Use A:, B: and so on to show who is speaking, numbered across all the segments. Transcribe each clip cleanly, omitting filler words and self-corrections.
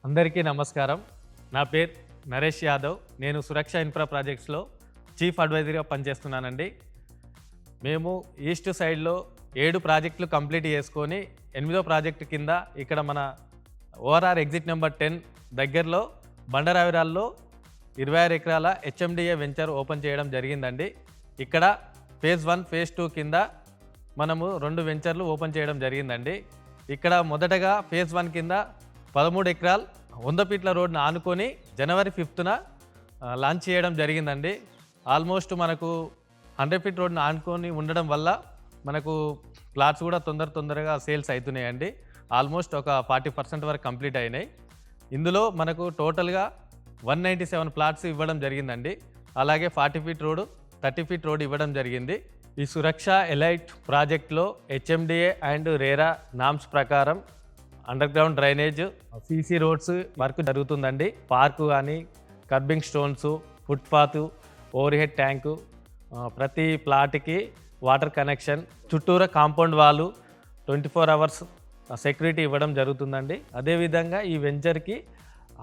A: అందరికీ నమస్కారం. నా పేరు నరేష్ యాదవ్. నేను సురక్ష ఇన్ఫ్రా ప్రాజెక్ట్స్లో చీఫ్ అడ్వైజర్గా పనిచేస్తున్నానండి. మేము ఈస్ట్ సైడ్లో 7 ప్రాజెక్టులు కంప్లీట్ చేసుకొని 8వ ప్రాజెక్టు కింద ఇక్కడ మన ఓఆర్ఆర్ ఎగ్జిట్ నెంబర్ 10 దగ్గరలో బండరావిరాల్లో 26 ఎకరాల హెచ్ఎండిఏ వెంచర్ ఓపెన్ చేయడం జరిగిందండి. ఇక్కడ ఫేజ్ 1, ఫేజ్ 2 కింద మనము 2 వెంచర్లు ఓపెన్ చేయడం జరిగిందండి. ఇక్కడ మొదటగా ఫేజ్ 1 కింద 13 ఎకరాలు 100 ఫీట్ల రోడ్ను ఆనుకొని జనవరి 5న లాంచ్ చేయడం జరిగిందండి. ఆల్మోస్ట్ మనకు 100 ఫీట్ రోడ్ను ఆనుకొని ఉండడం వల్ల మనకు ప్లాట్స్ కూడా తొందరగా సేల్స్ అవుతున్నాయండి. ఆల్మోస్ట్ ఒక 40% వరకు కంప్లీట్ అయినాయి. ఇందులో మనకు టోటల్గా 197 ప్లాట్స్ ఇవ్వడం జరిగిందండి. అలాగే 40 ఫీట్ రోడ్, 30 ఫీట్ రోడ్ ఇవ్వడం జరిగింది. ఈ సురక్ష ఎలైట్ ప్రాజెక్ట్లో హెచ్ఎండిఏ అండ్ రేరా నామ్స్ ప్రకారం under ground drainage, CC roads work జరుగుతుందండి. పార్కు కానీ, kerbing stones, footpath, over head tank, ప్రతి ప్లాట్కి వాటర్ కనెక్షన్, చుట్టూరా కాంపౌండ్ వాలు, 24 అవర్స్ సెక్యూరిటీ ఇవ్వడం జరుగుతుందండి. అదేవిధంగా ఈ వెంచర్కి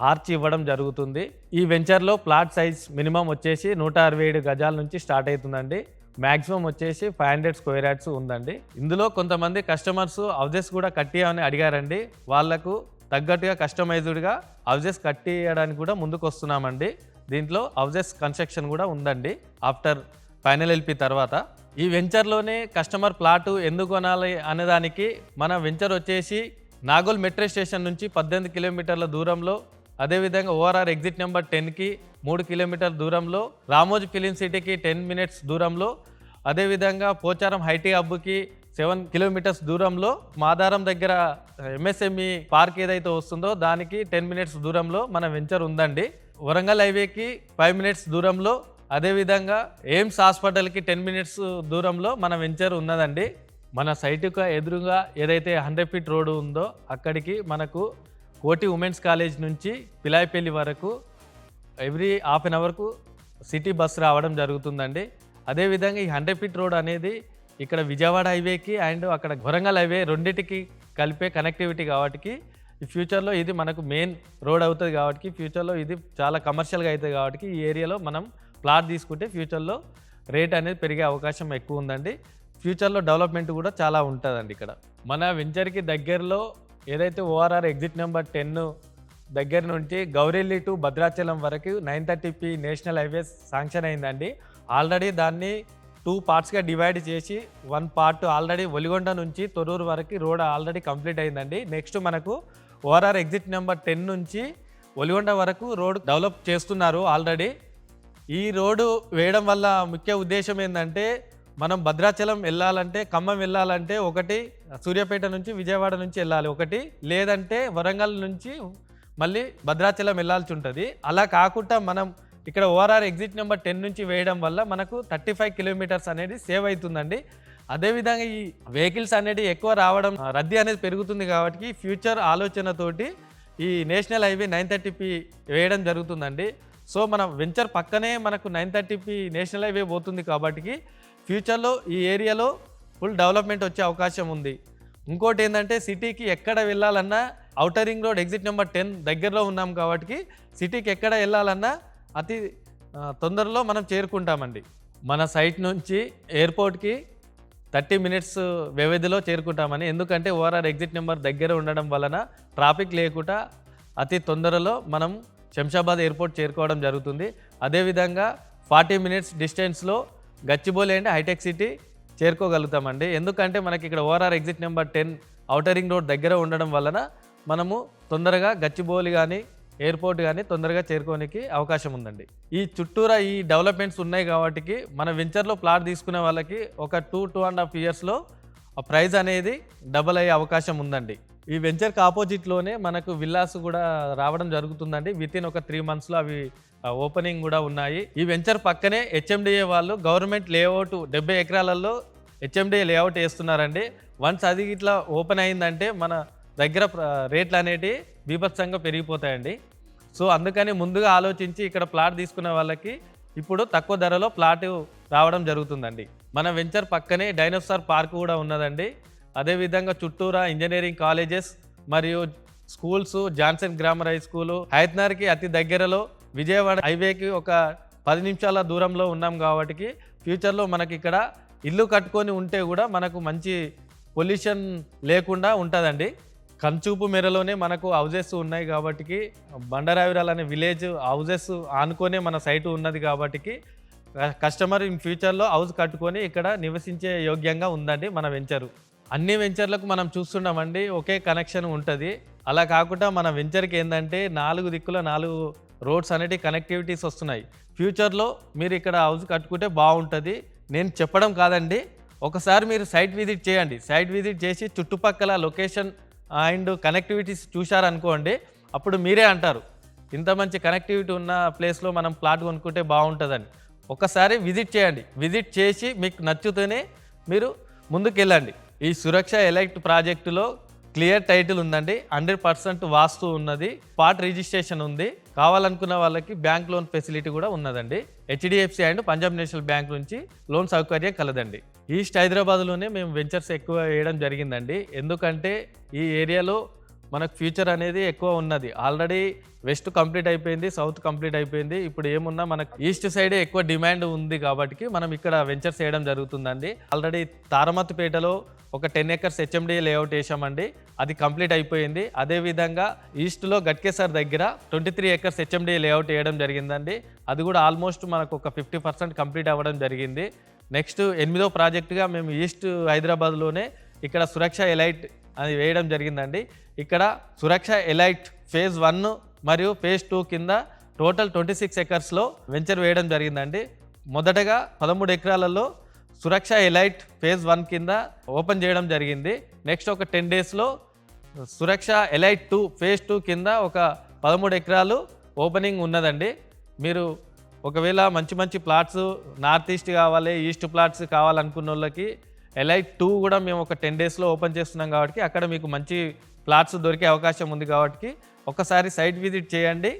A: ఆర్చ్ ఇవ్వడం జరుగుతుంది. ఈ వెంచర్లో ప్లాట్ సైజ్ మినిమం వచ్చేసి 167 గజాల నుంచి స్టార్ట్ అవుతుందండి. మ్యాక్సిమం వచ్చేసి 500 స్క్వేర్ యార్డ్స్ ఉందండి. ఇందులో కొంతమంది కస్టమర్స్ హౌజెస్ కూడా కట్టియమని అడిగారండి. వాళ్లకు తగ్గట్టుగా కస్టమైజ్డ్గా హౌజెస్ కట్టియడానికి కూడా ముందుకు వస్తున్నామండి. దీంట్లో హౌజెస్ కన్స్ట్రక్షన్ కూడా ఉందండి ఆఫ్టర్ ఫైనల్ ఎల్పి తర్వాత. ఈ వెంచర్లోనే కస్టమర్ ప్లాటు ఎందుకు కొనాలి అనేదానికి మన వెంచర్ వచ్చేసి నాగోల్ మెట్రో స్టేషన్ నుంచి 18 కిలోమీటర్ల దూరంలో, అదేవిధంగా ఓఆర్ఆర్ ఎగ్జిట్ నెంబర్ 10కి 3 కిలోమీటర్ల దూరంలో, రామోజీ ఫిలిం సిటీకి 10 మినిట్స్ దూరంలో, అదేవిధంగా పోచారం హైటీ హబ్కి 7 కిలోమీటర్స్ దూరంలో, మాదారం దగ్గర ఎంఎస్ఎంఈ పార్క్ ఏదైతే వస్తుందో దానికి 10 మినిట్స్ దూరంలో మన వెంచర్ ఉందండి. వరంగల్ హైవేకి 5 మినిట్స్ దూరంలో, అదేవిధంగా ఎయిమ్స్ హాస్పిటల్కి 10 మినిట్స్ దూరంలో మన వెంచర్ ఉన్నదండి. మన సైటుకు ఎదురుగా ఏదైతే 100 ఫీట్ రోడ్డు ఉందో అక్కడికి మనకు కోటి ఉమెన్స్ కాలేజ్ నుంచి పిలాయిపల్లి వరకు ఎవ్రీ హాఫ్ అన్ అవర్కు సిటీ బస్ రావడం జరుగుతుందండి. అదేవిధంగా ఈ 100 ఫీట్ రోడ్ అనేది ఇక్కడ విజయవాడ హైవేకి అండ్ అక్కడ వరంగల్ హైవే రెండింటికి కలిపే కనెక్టివిటీ కాబట్టి ఈ ఫ్యూచర్లో ఇది మనకు మెయిన్ రోడ్ అవుతుంది కాబట్టి, ఫ్యూచర్లో ఇది చాలా కమర్షియల్గా అవుతుంది కాబట్టి ఈ ఏరియాలో మనం ప్లాట్ తీసుకుంటే ఫ్యూచర్లో రేట్ అనేది పెరిగే అవకాశం ఎక్కువ ఉందండి. ఫ్యూచర్లో డెవలప్మెంట్ కూడా చాలా ఉంటుందండి. ఇక్కడ మన వెంచర్కి దగ్గరలో ఏదైతే ఓఆర్ఆర్ ఎగ్జిట్ నెంబర్ 10 దగ్గర నుంచి గౌరెల్లి టు భద్రాచలం వరకు 930p నేషనల్ హైవేస్ శాంక్షన్ అయిందండి. ఆల్రెడీ దాన్ని 2 పార్ట్స్గా డివైడ్ చేసి 1 పార్ట్ ఆల్రెడీ ఒలిగొండ నుంచి తొర్రూరు వరకు రోడ్ ఆల్రెడీ కంప్లీట్ అయిందండి. నెక్స్ట్ మనకు ఓఆర్ఆర్ ఎగ్జిట్ నెంబర్ 10 నుంచి ఒలిగొండ వరకు రోడ్ డెవలప్ చేస్తున్నారు ఆల్రెడీ. ఈ రోడ్డు వేయడం వల్ల ముఖ్య ఉద్దేశం ఏంటంటే, మనం భద్రాచలం వెళ్ళాలంటే, ఖమ్మం వెళ్ళాలంటే ఒకటి సూర్యాపేట నుంచి విజయవాడ నుంచి వెళ్ళాలి ఒకటి, లేదంటే వరంగల్ నుంచి మళ్ళీ భద్రాచలం వెళ్ళాల్సి ఉంటుంది. అలా కాకుండా మనం ఇక్కడ ఓఆర్ఆర్ ఎగ్జిట్ నెంబర్ 10 నుంచి వేయడం వల్ల మనకు 35 కిలోమీటర్స్ అనేది సేవ్ అవుతుందండి. అదేవిధంగా ఈ వెహికల్స్ అనేది ఎక్కువ రావడం, రద్దీ అనేది పెరుగుతుంది కాబట్టి ఫ్యూచర్ ఆలోచనతోటి ఈ నేషనల్ హైవే 930p వేయడం జరుగుతుందండి. సో మన వెంచర్ పక్కనే మనకు 930p నేషనల్ హైవే పోతుంది కాబట్టి ఫ్యూచర్లో ఈ ఏరియాలో ఫుల్ డెవలప్మెంట్ వచ్చే అవకాశం ఉంది. ఇంకోటి ఏంటంటే, సిటీకి ఎక్కడ వెళ్ళాలన్నా outer ring road exit number 10 దగ్గరలో ఉన్నాం కాబట్టి సిటీకి ఎక్కడ వెళ్ళాలన్నా అతి తొందరలో మనం చేరుకుంటామండి. మన సైట్ నుంచి ఎయిర్పోర్ట్కి 30 మినిట్స్ వ్యవధిలో చేరుకుంటామని. ఎందుకంటే ఓఆర్ఆర్ ఎగ్జిట్ నెంబర్ దగ్గర ఉండడం వలన ట్రాఫిక్ లేకుండా అతి తొందరలో మనం శంషాబాద్ ఎయిర్పోర్ట్ చేరుకోవడం జరుగుతుంది. అదేవిధంగా 40 మినిట్స్ డిస్టెన్స్లో గచ్చిబౌలి అండ్ హైటెక్ సిటీ చేరుకోగలుగుతామండి. ఎందుకంటే మనకి ఇక్కడ ORR exit number 10 outer ring road దగ్గర ఉండడం వలన మనము తొందరగా గచ్చిబౌలి కానీ ఎయిర్పోర్ట్ కానీ తొందరగా చేరుకోనికి అవకాశం ఉందండి. ఈ చుట్టూరా ఈ డెవలప్మెంట్స్ ఉన్నాయి కాబట్టి మన వెంచర్లో ప్లాట్ తీసుకునే వాళ్ళకి ఒక 2.5 ఇయర్స్లో ఆ ప్రైస్ అనేది డబల్ అయ్యే అవకాశం ఉందండి. ఈ వెంచర్కి ఆపోజిట్లోనే మనకు విల్లాస్ కూడా రావడం జరుగుతుందండి. వితిన్ ఒక 3 మంత్స్లో అవి ఓపెనింగ్ కూడా ఉన్నాయి. ఈ వెంచర్ పక్కనే హెచ్ఎండిఏ వాళ్ళు గవర్నమెంట్ లేఅవుట్ 70 ఎకరాలలో హెచ్ఎండిఏ లేఅవుట్ వేస్తున్నారండి. వన్స్ అది ఇట్లా ఓపెన్ అయిందంటే మన దగ్గర రేట్లు అనేటివి బీభత్సంగా పెరిగిపోతాయండి. సో అందుకని ముందుగా ఆలోచించి ఇక్కడ ప్లాట్ తీసుకునే వాళ్ళకి ఇప్పుడు తక్కువ ధరలో ప్లాట్ రావడం జరుగుతుందండి. మన వెంచర్ పక్కనే డైనోసార్ పార్క్ కూడా ఉన్నదండి. అదేవిధంగా చుట్టూరా ఇంజనీరింగ్ కాలేజెస్ మరియు schools Johnson grammar high school, హైత్నర్కి అతి దగ్గరలో, విజయవాడ హైవేకి ఒక 10 నిమిషాల దూరంలో ఉన్నాం కాబట్టి ఫ్యూచర్లో మనకి ఇక్కడ ఇల్లు కట్టుకొని ఉంటే కూడా మనకు మంచి పొల్యూషన్ లేకుండా ఉంటుందండి. కంచూపు మేరలోనే మనకు హౌజెస్ ఉన్నాయి కాబట్టి, బండరావిరాల్ అనే విలేజ్ హౌజెస్ ఆనుకొనే మన సైటు ఉన్నది కాబట్టి కస్టమర్ ఇన్ ఫ్యూచర్లో హౌస్ కట్టుకొని ఇక్కడ నివసించే యోగ్యంగా ఉందండి మన వెంచరు. అన్ని వెంచర్లకు మనం చూస్తున్నామండి ఒకే కనెక్షన్ ఉంటుంది. అలా కాకుండా మన వెంచర్కి ఏంటంటే 4 దిక్కుల 4 రోడ్స్ అనేటివి కనెక్టివిటీస్ వస్తున్నాయి. ఫ్యూచర్లో మీరు ఇక్కడ హౌస్ కట్టుకుంటే బాగుంటుంది. నేను చెప్పడం కాదండి, ఒకసారి మీరు సైట్ విజిట్ చేయండి. సైట్ విజిట్ చేసి చుట్టుపక్కల లొకేషన్ అండ్ కనెక్టివిటీస్ చూశారనుకోండి, అప్పుడు మీరే అంటారు ఇంత మంచి కనెక్టివిటీ ఉన్న ప్లేస్లో మనం ప్లాట్ కొనుక్కుంటే బాగుంటుందని. ఒకసారి విజిట్ చేయండి. విజిట్ చేసి మీకు నచ్చితేనే మీరు ముందుకెళ్ళండి. ఈ సురక్ష ఎలైట్ ప్రాజెక్టులో క్లియర్ టైటిల్ ఉందండి, 100% వాస్తు ఉన్నది, స్పాట్ రిజిస్ట్రేషన్ ఉంది. కావాలనుకున్న వాళ్ళకి బ్యాంక్ లోన్ ఫెసిలిటీ కూడా ఉన్నదండి. HDFC and Punjab national bank నుంచి లోన్ సౌకర్యం కలదండి. ఈస్ట్ హైదరాబాద్లోనే మేము వెంచర్స్ ఎక్కువ వేయడం జరిగిందండి. ఎందుకంటే ఈ ఏరియాలో మనకు ఫ్యూచర్ అనేది ఎక్కువ ఉన్నది. ఆల్రెడీ వెస్ట్ కంప్లీట్ అయిపోయింది, సౌత్ కంప్లీట్ అయిపోయింది. ఇప్పుడు ఏమున్నా మనకు ఈస్ట్ సైడే ఎక్కువ డిమాండ్ ఉంది కాబట్టి మనం ఇక్కడ వెంచర్స్ వేయడం జరుగుతుందండి. ఆల్రెడీ తారమత్తుపేటలో ఒక 10 acres HMD లేఅవుట్ వేసామండి, అది కంప్లీట్ అయిపోయింది. అదేవిధంగా ఈస్ట్లో గట్కేసర్ దగ్గర 23 acres HMD లేఅవుట్ వేయడం జరిగిందండి. అది కూడా ఆల్మోస్ట్ మనకు ఒక 50% కంప్లీట్ అవ్వడం జరిగింది. నెక్స్ట్ 8వ ప్రాజెక్టుగా మేము ఈస్ట్ హైదరాబాద్లోనే ఇక్కడ సురక్ష ఎలైట్ అది వేయడం జరిగిందండి. ఇక్కడ సురక్ష ఎలైట్ ఫేజ్ 1 మరియు ఫేజ్ 2 కింద టోటల్ 26 acresలో వెంచర్ వేయడం జరిగిందండి. మొదటగా 13 ఎకరాలలో సురక్ష ఎలైట్ ఫేజ్ 1 కింద ఓపెన్ చేయడం జరిగింది. నెక్స్ట్ ఒక 10 daysలో సురక్ష ఎలైట్ 2 ఫేజ్ 2 కింద ఒక 13 ఎకరాలు ఓపెనింగ్ ఉన్నదండి. మీరు ఒకవేళ మంచి ప్లాట్స్ నార్త్ ఈస్ట్ కావాలి, ఈస్ట్ ప్లాట్స్ కావాలనుకున్న వాళ్ళకి ఎలైట్ 2 కూడా మేము ఒక 10 daysలో ఓపెన్ చేస్తున్నాం కాబట్టి అక్కడ మీకు మంచి ప్లాట్స్ దొరికే అవకాశం ఉంది కాబట్టి ఒకసారి సైట్ విజిట్ చేయండి.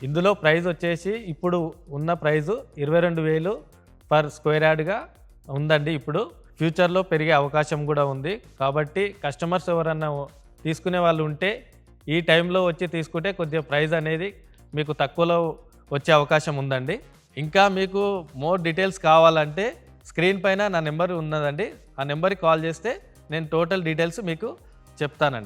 A: ఇందులో ప్రైస్ వచ్చేసి ఇప్పుడు ఉన్న ప్రైజు 22,000 పర్ స్క్వేర్ యార్డ్గా ఉందండి. ఇప్పుడు ఫ్యూచర్లో పెరిగే అవకాశం కూడా ఉంది కాబట్టి కస్టమర్స్ ఎవరన్నా తీసుకునే వాళ్ళు ఉంటే ఈ టైంలో వచ్చి తీసుకుంటే కొద్దిగా ప్రైస్ అనేది మీకు తక్కువలో వచ్చే అవకాశం ఉందండి. ఇంకా మీకు మోర్ డీటెయిల్స్ కావాలంటే స్క్రీన్ పైన నా నెంబర్ ఉన్నదండి, ఆ నెంబర్కి కాల్ చేస్తే నేను టోటల్ డీటెయిల్స్ మీకు చెప్తానండి.